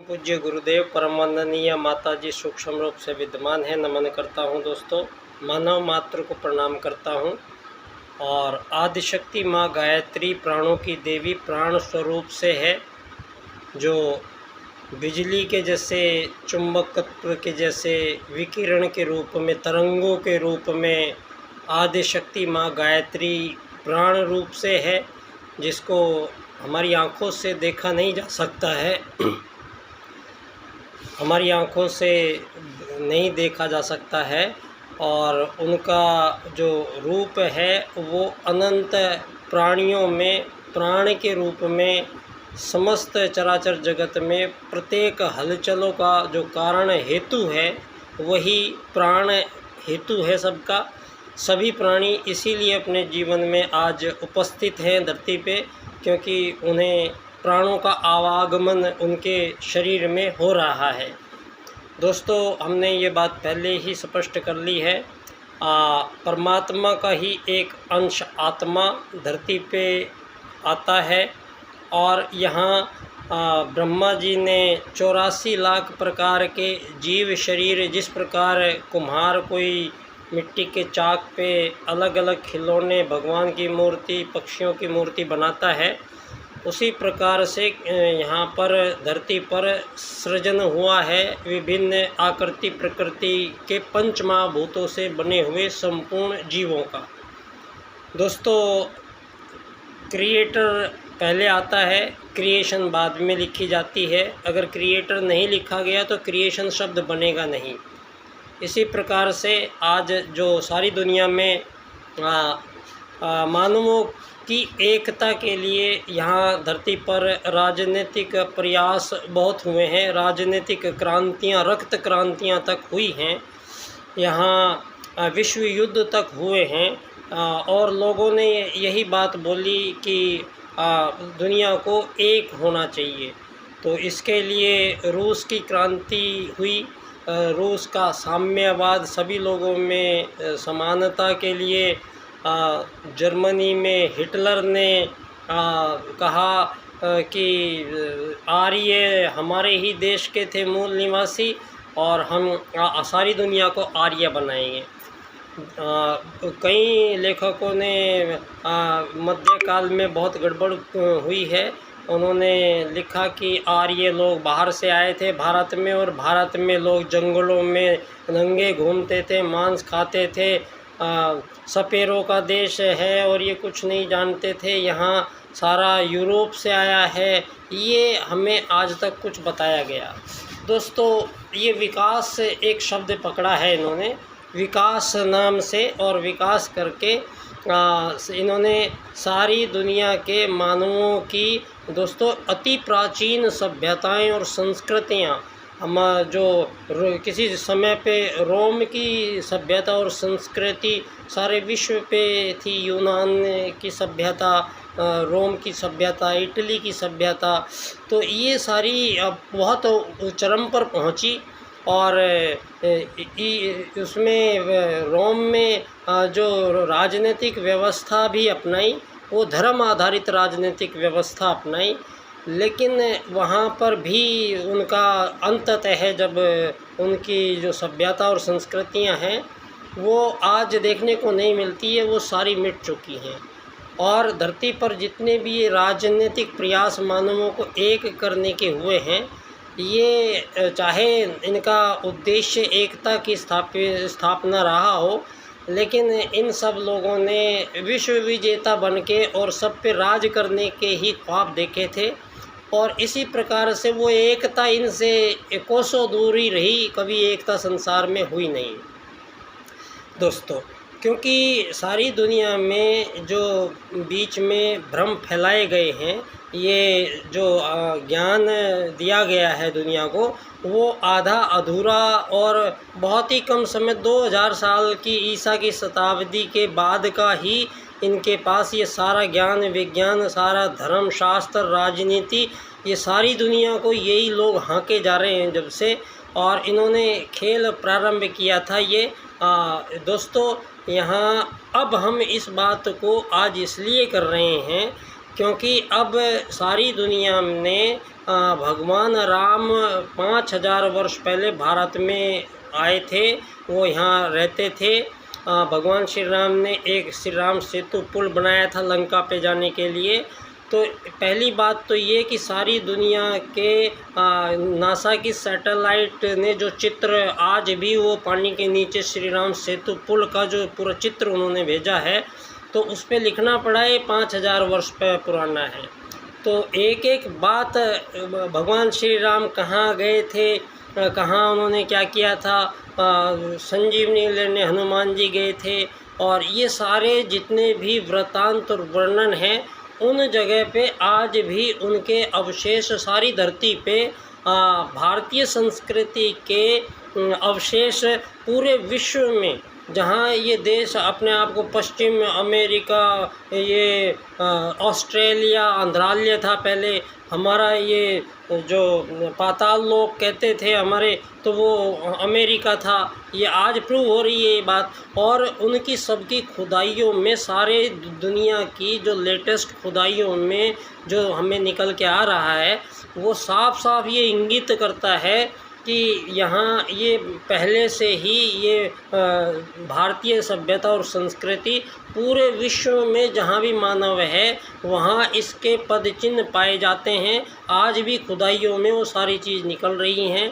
पूज्य गुरुदेव परम वंदनीय माताजी सूक्ष्म रूप से विद्यमान है। नमन करता हूँ दोस्तों, मानव मात्र को प्रणाम करता हूँ। और आदिशक्ति माँ गायत्री प्राणों की देवी प्राण स्वरूप से है, जो बिजली के जैसे, चुंबकत्व के जैसे, विकिरण के रूप में, तरंगों के रूप में आदिशक्ति माँ गायत्री प्राण रूप से है, जिसको हमारी आँखों से देखा नहीं जा सकता है। हमारी आँखों से नहीं देखा जा सकता है। और उनका जो रूप है वो अनंत प्राणियों में प्राण के रूप में, समस्त चराचर जगत में प्रत्येक हलचलों का जो कारण हेतु है वही प्राण हेतु है सबका। सभी प्राणी इसीलिए अपने जीवन में आज उपस्थित हैं धरती पे, क्योंकि उन्हें प्राणों का आवागमन उनके शरीर में हो रहा है। दोस्तों, हमने ये बात पहले ही स्पष्ट कर ली है। परमात्मा का ही एक अंश आत्मा धरती पे आता है। और यहाँ ब्रह्मा जी ने 84 लाख प्रकार के जीव शरीर, जिस प्रकार कुम्हार कोई मिट्टी के चाक पे अलग अलग खिलौने, भगवान की मूर्ति, पक्षियों की मूर्ति बनाता है, उसी प्रकार से यहाँ पर धरती पर सृजन हुआ है विभिन्न आकृति प्रकृति के पंच महाभूतों से बने हुए संपूर्ण जीवों का। दोस्तों, क्रिएटर पहले आता है, क्रिएशन बाद में लिखी जाती है। अगर क्रिएटर नहीं लिखा गया तो क्रिएशन शब्द बनेगा नहीं। इसी प्रकार से आज जो सारी दुनिया में मानवों की एकता के लिए यहाँ धरती पर राजनीतिक प्रयास बहुत हुए हैं, राजनीतिक क्रांतियाँ, रक्त क्रांतियाँ तक हुई हैं, यहाँ विश्व युद्ध तक हुए हैं। और लोगों ने यही बात बोली कि दुनिया को एक होना चाहिए। तो इसके लिए रूस की क्रांति हुई, रूस का साम्यवाद, सभी लोगों में समानता के लिए। जर्मनी में हिटलर ने कहा कि आर्य हमारे ही देश के थे मूल निवासी, और हम सारी दुनिया को आर्य बनाएंगे। कई लेखकों ने मध्यकाल में बहुत गड़बड़ हुई है। उन्होंने लिखा कि आर्य लोग बाहर से आए थे भारत में, और भारत में लोग जंगलों में नंगे घूमते थे, मांस खाते थे, सपेरों का देश है और ये कुछ नहीं जानते थे, यहाँ सारा यूरोप से आया है। ये हमें आज तक कुछ बताया गया। दोस्तों, ये विकास एक शब्द पकड़ा है इन्होंने, विकास नाम से, और विकास करके इन्होंने सारी दुनिया के मानवों की दोस्तों अति प्राचीन सभ्यताएं और संस्कृतियां, हम जो किसी समय पे रोम की सभ्यता और संस्कृति सारे विश्व पे थी, यूनान की सभ्यता, रोम की सभ्यता, इटली की सभ्यता, तो ये सारी अब बहुत चरम पर पहुंची। और उसमें रोम में जो राजनीतिक व्यवस्था भी अपनाई, वो धर्म आधारित राजनीतिक व्यवस्था अपनाई, लेकिन वहाँ पर भी उनका अंततः है, जब उनकी जो सभ्यता और संस्कृतियाँ हैं वो आज देखने को नहीं मिलती है, वो सारी मिट चुकी हैं। और धरती पर जितने भी ये राजनीतिक प्रयास मानवों को एक करने के हुए हैं, ये चाहे इनका उद्देश्य एकता की स्थापना रहा हो, लेकिन इन सब लोगों ने विश्व विजेता बनके और सब पे राज करने के ही ख्वाब देखे थे। और इसी प्रकार से वो एकता इनसे कोसों दूरी रही, कभी एकता संसार में हुई नहीं दोस्तों। क्योंकि सारी दुनिया में जो बीच में भ्रम फैलाए गए हैं, ये जो ज्ञान दिया गया है दुनिया को, वो आधा अधूरा और बहुत ही कम समय 2000 साल की ईसा की शताब्दी के बाद का ही इनके पास ये सारा ज्ञान विज्ञान, सारा धर्म शास्त्र, राजनीति, ये सारी दुनिया को यही लोग हाँके जा रहे हैं जब से। और इन्होंने खेल प्रारंभ किया था ये। दोस्तों, यहाँ अब हम इस बात को आज इसलिए कर रहे हैं क्योंकि अब सारी दुनिया ने भगवान राम 5000 वर्ष पहले भारत में आए थे, वो यहाँ रहते थे। भगवान श्री राम ने एक श्री राम सेतु पुल बनाया था लंका पे जाने के लिए। तो पहली बात तो ये कि सारी दुनिया के नासा की सैटेलाइट ने जो चित्र आज भी वो पानी के नीचे श्री राम सेतु पुल का जो पूरा चित्र उन्होंने भेजा है, तो उस पर लिखना पड़ा है 5000 वर्ष पुराना है। तो एक एक बात भगवान श्री राम कहाँ गए थे, कहाँ उन्होंने क्या किया था, संजीवनी लेने हनुमान जी गए थे, और ये सारे जितने भी वृत्तांत और वर्णन हैं उन जगह पे आज भी उनके अवशेष सारी धरती पे भारतीय संस्कृति के अवशेष पूरे विश्व में, जहाँ ये देश अपने आप को पश्चिम अमेरिका, ये ऑस्ट्रेलिया, आंध्राल्य था पहले हमारा, ये जो पाताल लोक कहते थे हमारे, तो वो अमेरिका था। ये आज प्रूव हो रही है ये बात। और उनकी सबकी खुदाइयों में, सारे दुनिया की जो लेटेस्ट खुदाइयों में जो हमें निकल के आ रहा है, वो साफ साफ ये इंगित करता है कि यहाँ ये पहले से ही ये भारतीय सभ्यता और संस्कृति पूरे विश्व में जहाँ भी मानव है वहाँ इसके पद चिन्ह पाए जाते हैं। आज भी खुदाइयों में वो सारी चीज़ निकल रही हैं।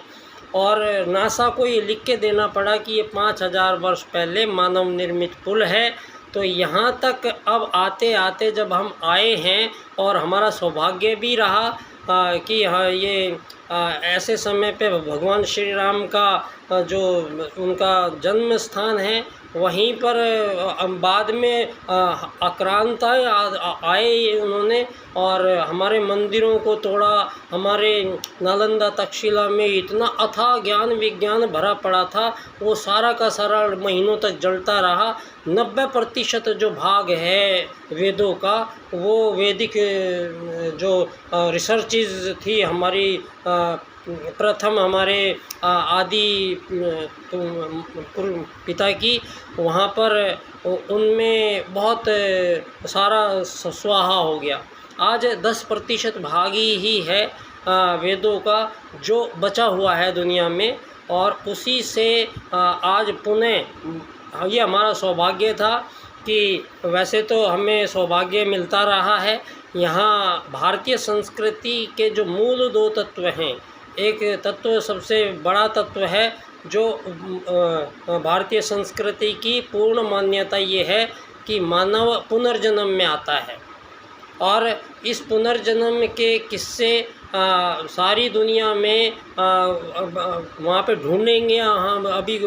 और नासा को ये लिख के देना पड़ा कि ये 5000 वर्ष पहले मानव निर्मित पुल है। तो यहाँ तक अब आते आते जब हम आए हैं, और हमारा सौभाग्य भी रहा कि हाँ ये ऐसे समय पे भगवान श्री राम का जो उनका जन्म स्थान है वहीं पर बाद में आक्रांता आए उन्होंने, और हमारे मंदिरों को तोड़ा। हमारे नालंदा तक्षशिला में इतना अथाह ज्ञान विज्ञान भरा पड़ा था, वो सारा का सारा महीनों तक जलता रहा। 90% जो भाग है वेदों का, वो वैदिक जो रिसर्चेज थी हमारी प्रथम हमारे आदि पिता की, वहाँ पर उनमें बहुत सारा स्वाहा हो गया। आज 10% भाग ही है वेदों का जो बचा हुआ है दुनिया में, और उसी से आज पुनः ये हमारा सौभाग्य था कि वैसे तो हमें सौभाग्य मिलता रहा है। यहाँ भारतीय संस्कृति के जो मूल 2 तत्व हैं, एक तत्व सबसे बड़ा तत्व है जो भारतीय संस्कृति की पूर्ण मान्यता ये है कि मानव पुनर्जन्म में आता है, और इस पुनर्जन्म के किस्से सारी दुनिया में वहाँ पे ढूंढेंगे। हम अभी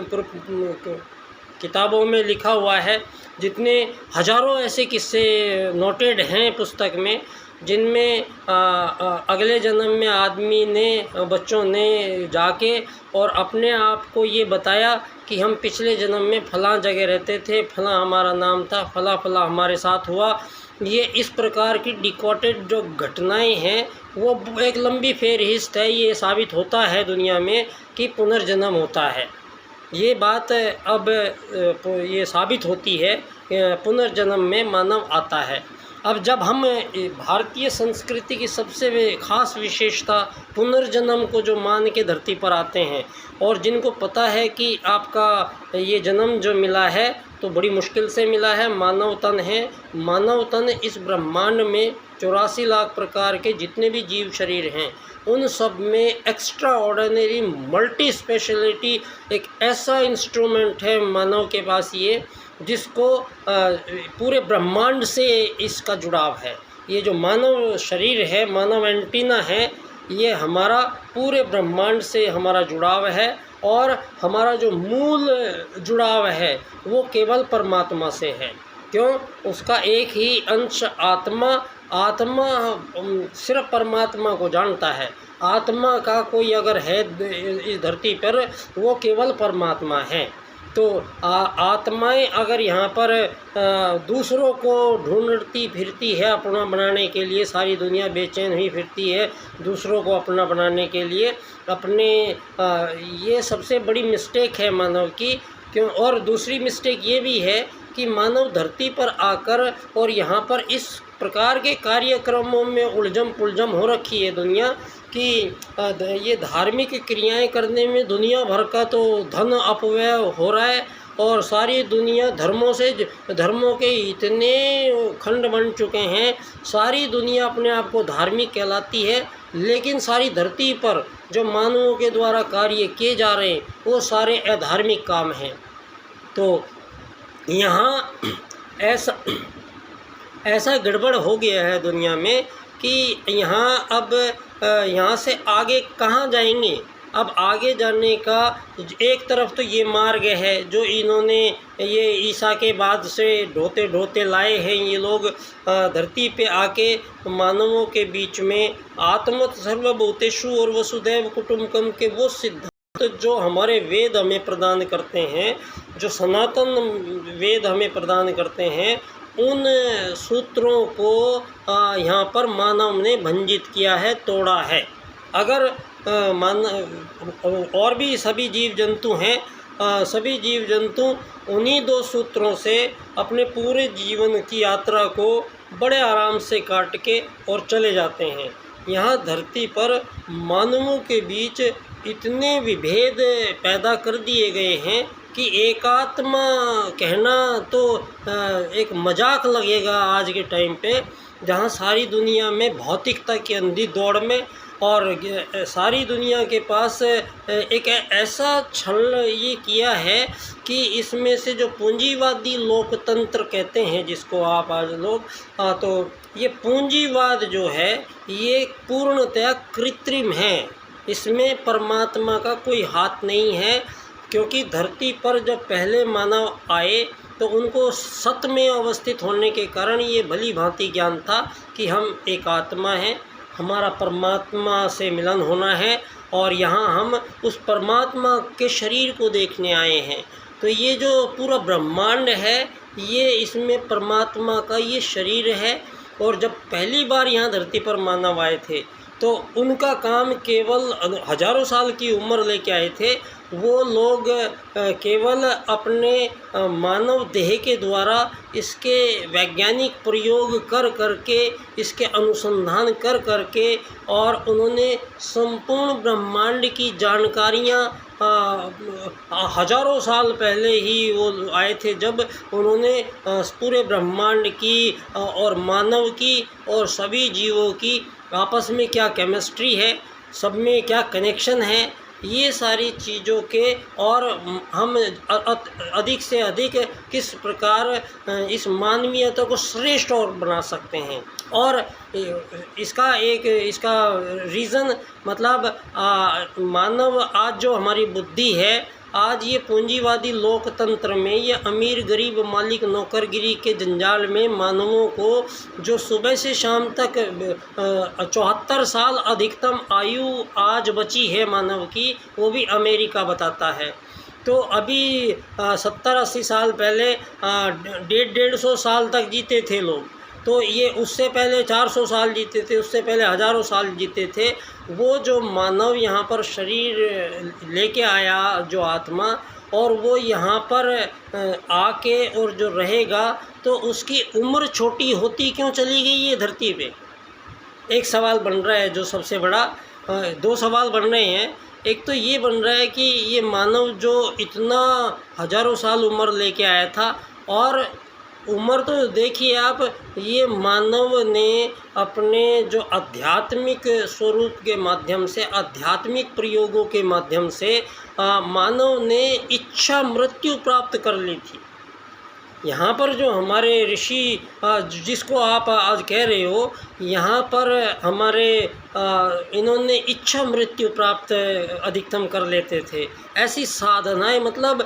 किताबों में लिखा हुआ है, जितने हज़ारों ऐसे किस्से नोटेड हैं पुस्तक में, जिनमें अगले जन्म में आदमी ने, बच्चों ने जाके और अपने आप को ये बताया कि हम पिछले जन्म में फ़लाँ जगह रहते थे, फ़लाँ हमारा नाम था, फ़लाँ फ़लाँ हमारे साथ हुआ। ये इस प्रकार की डिकॉटेड जो घटनाएं हैं वो एक लंबी फेहरिस्त है। ये साबित होता है दुनिया में कि पुनर्जन्म होता है। ये बात अब ये साबित होती है, पुनर्जन्म में मानव आता है। अब जब हम भारतीय संस्कृति की सबसे ख़ास विशेषता पुनर्जन्म को जो मान के धरती पर आते हैं, और जिनको पता है कि आपका ये जन्म जो मिला है तो बड़ी मुश्किल से मिला है, मानव तन है। मानव तन इस ब्रह्मांड में 84 लाख प्रकार के जितने भी जीव शरीर हैं उन सब में एक्स्ट्रा ऑर्डिनरी मल्टी स्पेशलिटी एक ऐसा इंस्ट्रूमेंट है मानव के पास ये, जिसको पूरे ब्रह्मांड से इसका जुड़ाव है। ये जो मानव शरीर है, मानव एंटीना है, ये हमारा पूरे ब्रह्मांड से हमारा जुड़ाव है। और हमारा जो मूल जुड़ाव है वो केवल परमात्मा से है। क्यों? उसका एक ही अंश आत्मा, आत्मा सिर्फ परमात्मा को जानता है। आत्मा का कोई अगर है इस धरती पर वो केवल परमात्मा है। तो आत्माएं अगर यहाँ पर दूसरों को ढूंढती फिरती है अपना बनाने के लिए, सारी दुनिया बेचैन हुई फिरती है दूसरों को अपना बनाने के लिए, अपने ये सबसे बड़ी मिस्टेक है मानव की। क्यों? और दूसरी मिस्टेक ये भी है कि मानव धरती पर आकर और यहाँ पर इस प्रकार के कार्यक्रमों में उलझम पुलझम हो रखी है दुनिया कि ये धार्मिक क्रियाएं करने में दुनिया भर का तो धन अपव्यय हो रहा है, और सारी दुनिया धर्मों के इतने खंड बन चुके हैं, सारी दुनिया अपने आप को धार्मिक कहलाती है, लेकिन सारी धरती पर जो मानवों के द्वारा कार्य किए जा रहे हैं वो सारे अधार्मिक काम हैं। तो यहाँ ऐसा गड़बड़ हो गया है दुनिया में कि यहाँ से आगे कहाँ जाएंगे। अब आगे जाने का एक तरफ तो ये मार्ग है जो इन्होंने ये ईसा के बाद से ढोते ढोते लाए हैं ये लोग धरती पे आके मानवों के बीच में आत्मत सर्वभूतेषु और वसुधैव कुटुम्बकम के वो सिद्धांत जो हमारे वेद हमें प्रदान करते हैं, जो सनातन वेद हमें प्रदान करते हैं, उन सूत्रों को यहाँ पर मानव ने भंजित किया है, तोड़ा है। अगर और भी सभी जीव जंतु हैं, सभी जीव जंतु उन्हीं दो सूत्रों से अपने पूरे जीवन की यात्रा को बड़े आराम से काट के और चले जाते हैं। यहाँ धरती पर मानवों के बीच इतने विभेद पैदा कर दिए गए हैं कि एकात्मा कहना तो एक मजाक लगेगा आज के टाइम पे, जहाँ सारी दुनिया में भौतिकता की अंधी दौड़ में और सारी दुनिया के पास एक ऐसा छल ये किया है कि इसमें से जो पूंजीवादी लोकतंत्र कहते हैं जिसको आप आज लोग, तो ये पूंजीवाद जो है ये पूर्णतया कृत्रिम है, इसमें परमात्मा का कोई हाथ नहीं है। क्योंकि धरती पर जब पहले मानव आए तो उनको सत में अवस्थित होने के कारण ये भली भांति ज्ञान था कि हम एक आत्मा हैं, हमारा परमात्मा से मिलन होना है और यहाँ हम उस परमात्मा के शरीर को देखने आए हैं। तो ये जो पूरा ब्रह्मांड है ये इसमें परमात्मा का ये शरीर है। और जब पहली बार यहाँ धरती पर मानव आए थे तो उनका काम केवल हजारों साल की उम्र लेके आए थे। वो लोग केवल अपने मानव देह के द्वारा इसके वैज्ञानिक प्रयोग कर करके, इसके अनुसंधान कर करके, और उन्होंने संपूर्ण ब्रह्मांड की जानकारियाँ हजारों साल पहले ही वो आए थे, जब उन्होंने पूरे ब्रह्मांड की और मानव की और सभी जीवों की आपस में क्या केमिस्ट्री है, सब में क्या कनेक्शन है, ये सारी चीज़ों के, और हम अधिक से अधिक किस प्रकार इस मानवीयता को श्रेष्ठ और बना सकते हैं। और इसका रीज़न मतलब मानव आज जो हमारी बुद्धि है, आज ये पूंजीवादी लोकतंत्र में ये अमीर गरीब मालिक नौकरगिरी के जंजाल में मानवों को जो सुबह से शाम तक 74 साल अधिकतम आयु आज बची है मानव की, वो भी अमेरिका बताता है। तो अभी 70-80 साल पहले 150 साल तक जीते थे लोग, तो ये उससे पहले 400 साल जीते थे, उससे पहले हज़ारों साल जीते थे। वो जो मानव यहाँ पर शरीर लेके आया, जो आत्मा, और वो यहाँ पर आके और जो रहेगा, तो उसकी उम्र छोटी होती क्यों चली गई ये धरती पे? एक सवाल बन रहा है जो सबसे बड़ा, दो सवाल बन रहे हैं। एक तो ये बन रहा है कि ये मानव जो इतना हज़ारों साल उम्र लेके आया था, और उम्र तो देखिए आप, ये मानव ने अपने जो आध्यात्मिक स्वरूप के माध्यम से, आध्यात्मिक प्रयोगों के माध्यम से मानव ने इच्छा मृत्यु प्राप्त कर ली थी। यहाँ पर जो हमारे ऋषि, जिसको आप आज कह रहे हो, यहाँ पर हमारे इन्होंने इच्छा मृत्यु प्राप्त अधिकतम कर लेते थे। ऐसी साधनाएं, मतलब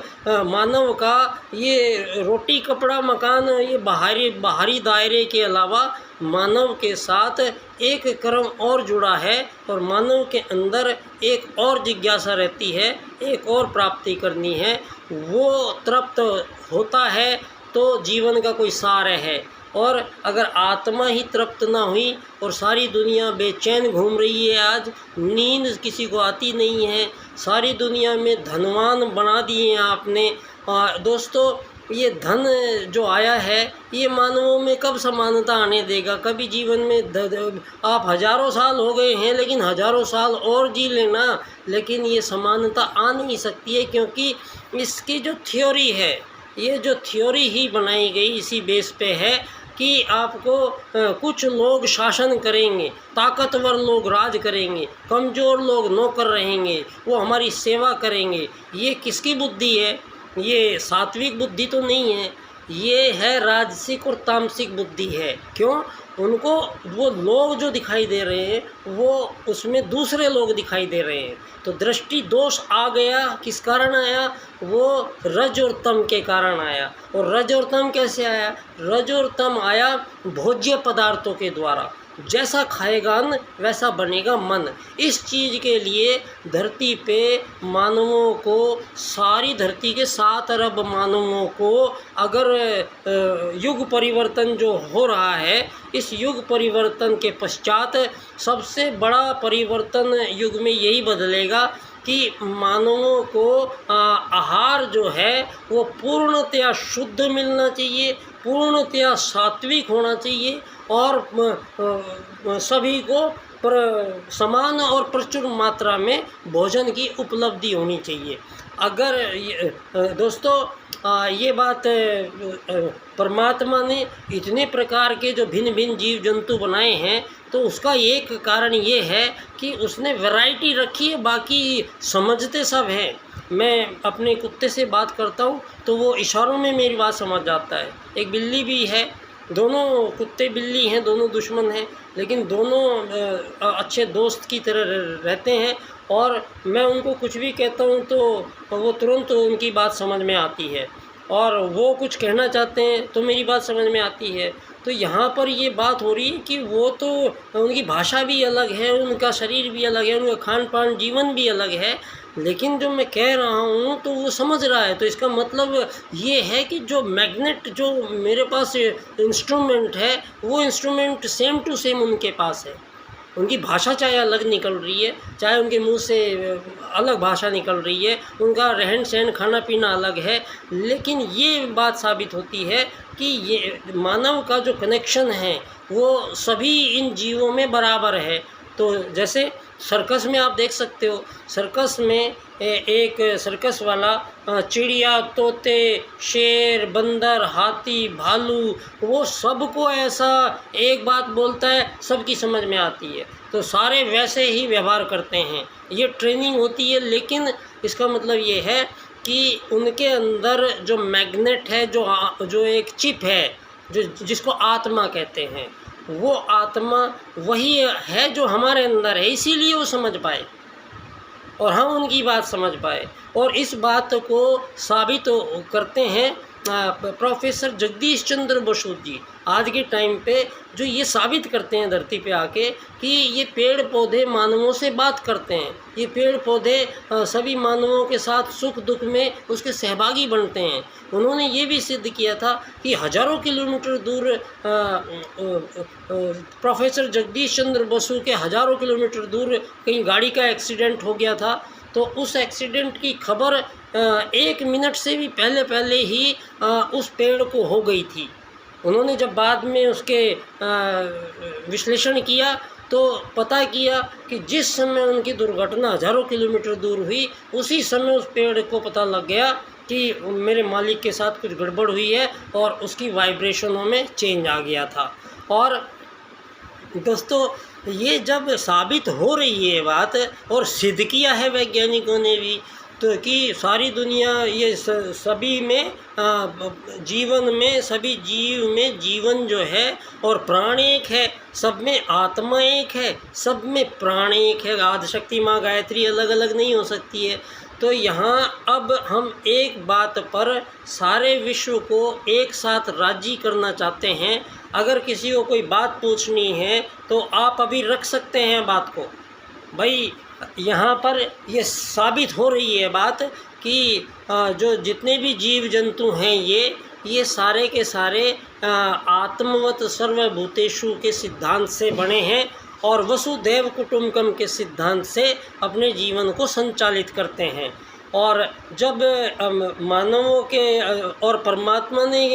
मानव का ये रोटी कपड़ा मकान, ये बाहरी दायरे के अलावा मानव के साथ एक कर्म और जुड़ा है, और मानव के अंदर एक और जिज्ञासा रहती है, एक और प्राप्ति करनी है। वो तृप्त होता है तो जीवन का कोई सार है। और अगर आत्मा ही तृप्त ना हुई और सारी दुनिया बेचैन घूम रही है, आज नींद किसी को आती नहीं है, सारी दुनिया में धनवान बना दिए हैं आपने। दोस्तों, ये धन जो आया है ये मानवों में कब समानता आने देगा? कभी जीवन में आप हज़ारों साल हो गए हैं लेकिन हज़ारों साल और जी लेना, लेकिन ये समानता आ नहीं सकती है, क्योंकि इसकी जो थ्योरी है, ये जो थ्योरी ही बनाई गई इसी बेस पे है कि आपको कुछ लोग शासन करेंगे, ताकतवर लोग राज करेंगे, कमज़ोर लोग नौकर रहेंगे, वो हमारी सेवा करेंगे। ये किसकी बुद्धि है? ये सात्विक बुद्धि तो नहीं है, ये है राजसिक और तामसिक बुद्धि है। क्यों? उनको वो लोग जो दिखाई दे रहे हैं वो उसमें दूसरे लोग दिखाई दे रहे हैं, तो दृष्टि दोष आ गया। किस कारण आया? वो रज और तम के कारण आया। और रज और तम कैसे आया? रज और तम आया भोज्य पदार्थों के द्वारा। जैसा खाएगा अन्न वैसा बनेगा मन। इस चीज़ के लिए धरती पे मानवों को, सारी धरती के 7 अरब मानवों को, अगर युग परिवर्तन जो हो रहा है, इस युग परिवर्तन के पश्चात सबसे बड़ा परिवर्तन युग में यही बदलेगा कि मानवों को आहार जो है वो पूर्णतया शुद्ध मिलना चाहिए, पूर्णतया सात्विक होना चाहिए, और सभी को समान और प्रचुर मात्रा में भोजन की उपलब्धि होनी चाहिए। अगर दोस्तों ये बात परमात्मा ने इतने प्रकार के जो भिन्न भिन्न जीव जंतु बनाए हैं, तो उसका एक कारण ये है कि उसने वैरायटी रखी है, बाकी समझते सब हैं। मैं अपने कुत्ते से बात करता हूँ तो वो इशारों में मेरी बात समझ जाता है। एक बिल्ली भी है, दोनों कुत्ते बिल्ली हैं, दोनों दुश्मन हैं, लेकिन दोनों अच्छे दोस्त की तरह रहते हैं, और मैं उनको कुछ भी कहता हूँ तो वो तुरंत उनकी बात समझ में आती है, और वो कुछ कहना चाहते हैं तो मेरी बात समझ में आती है। तो यहाँ पर ये बात हो रही है कि वो तो उनकी भाषा भी अलग है, उनका शरीर भी अलग है, उनका खान पान जीवन भी अलग है, लेकिन जो मैं कह रहा हूँ तो वो समझ रहा है। तो इसका मतलब ये है कि जो मैग्नेट, जो मेरे पास इंस्ट्रूमेंट है, वो इंस्ट्रूमेंट सेम टू सेम उनके पास है। उनकी भाषा चाहे अलग निकल रही है, चाहे उनके मुंह से अलग भाषा निकल रही है, उनका रहन सहन खाना पीना अलग है, लेकिन ये बात साबित होती है कि ये मानव का जो कनेक्शन है वो सभी इन जीवों में बराबर है। तो जैसे सर्कस में आप देख सकते हो, सर्कस में एक सर्कस वाला चिड़िया, तोते, शेर, बंदर, हाथी, भालू, वो सबको ऐसा एक बात बोलता है, सबकी समझ में आती है, तो सारे वैसे ही व्यवहार करते हैं। ये ट्रेनिंग होती है, लेकिन इसका मतलब ये है कि उनके अंदर जो मैग्नेट है, जो एक चिप है, जिसको आत्मा कहते हैं, वो आत्मा वही है जो हमारे अंदर है, इसीलिए वो समझ पाए और हम उनकी बात समझ पाए। और इस बात को साबित करते हैं प्रोफेसर जगदीश चंद्र बसु जी आज के टाइम पे, जो ये साबित करते हैं धरती पे आके कि ये पेड़ पौधे मानवों से बात करते हैं, ये पेड़ पौधे सभी मानवों के साथ सुख दुख में उसके सहभागी बनते हैं। उन्होंने ये भी सिद्ध किया था कि हज़ारों किलोमीटर दूर प्रोफेसर जगदीश चंद्र बसु के हज़ारों किलोमीटर दूर कहीं गाड़ी का एक्सीडेंट हो गया था, तो उस एक्सीडेंट की खबर 1 मिनट से भी पहले ही उस पेड़ को हो गई थी। उन्होंने जब बाद में उसके विश्लेषण किया तो पता किया कि जिस समय उनकी दुर्घटना हज़ारों किलोमीटर दूर हुई, उसी समय उस पेड़ को पता लग गया कि मेरे मालिक के साथ कुछ गड़बड़ हुई है, और उसकी वाइब्रेशनों में चेंज आ गया था। और दोस्तों, ये जब साबित हो रही है बात, और सिद्ध किया है वैज्ञानिकों ने भी, तो कि सारी दुनिया ये सभी में जीवन में, सभी जीव में जीवन जो है और प्राण एक है, सब में आत्मा एक है, सब में प्राण एक है। आदिशक्ति माँ गायत्री अलग अलग नहीं हो सकती है। तो यहाँ अब हम एक बात पर सारे विश्व को एक साथ राजी करना चाहते हैं। अगर किसी को कोई बात पूछनी है तो आप अभी रख सकते हैं बात को। भाई यहाँ पर ये साबित हो रही है बात कि जो जितने भी जीव जंतु हैं ये सारे के सारे आत्मवत सर्वभूतेषु के सिद्धांत से बने हैं, और वसुधैव कुटुंबकम के सिद्धांत से अपने जीवन को संचालित करते हैं। और जब मानवों के और परमात्मा ने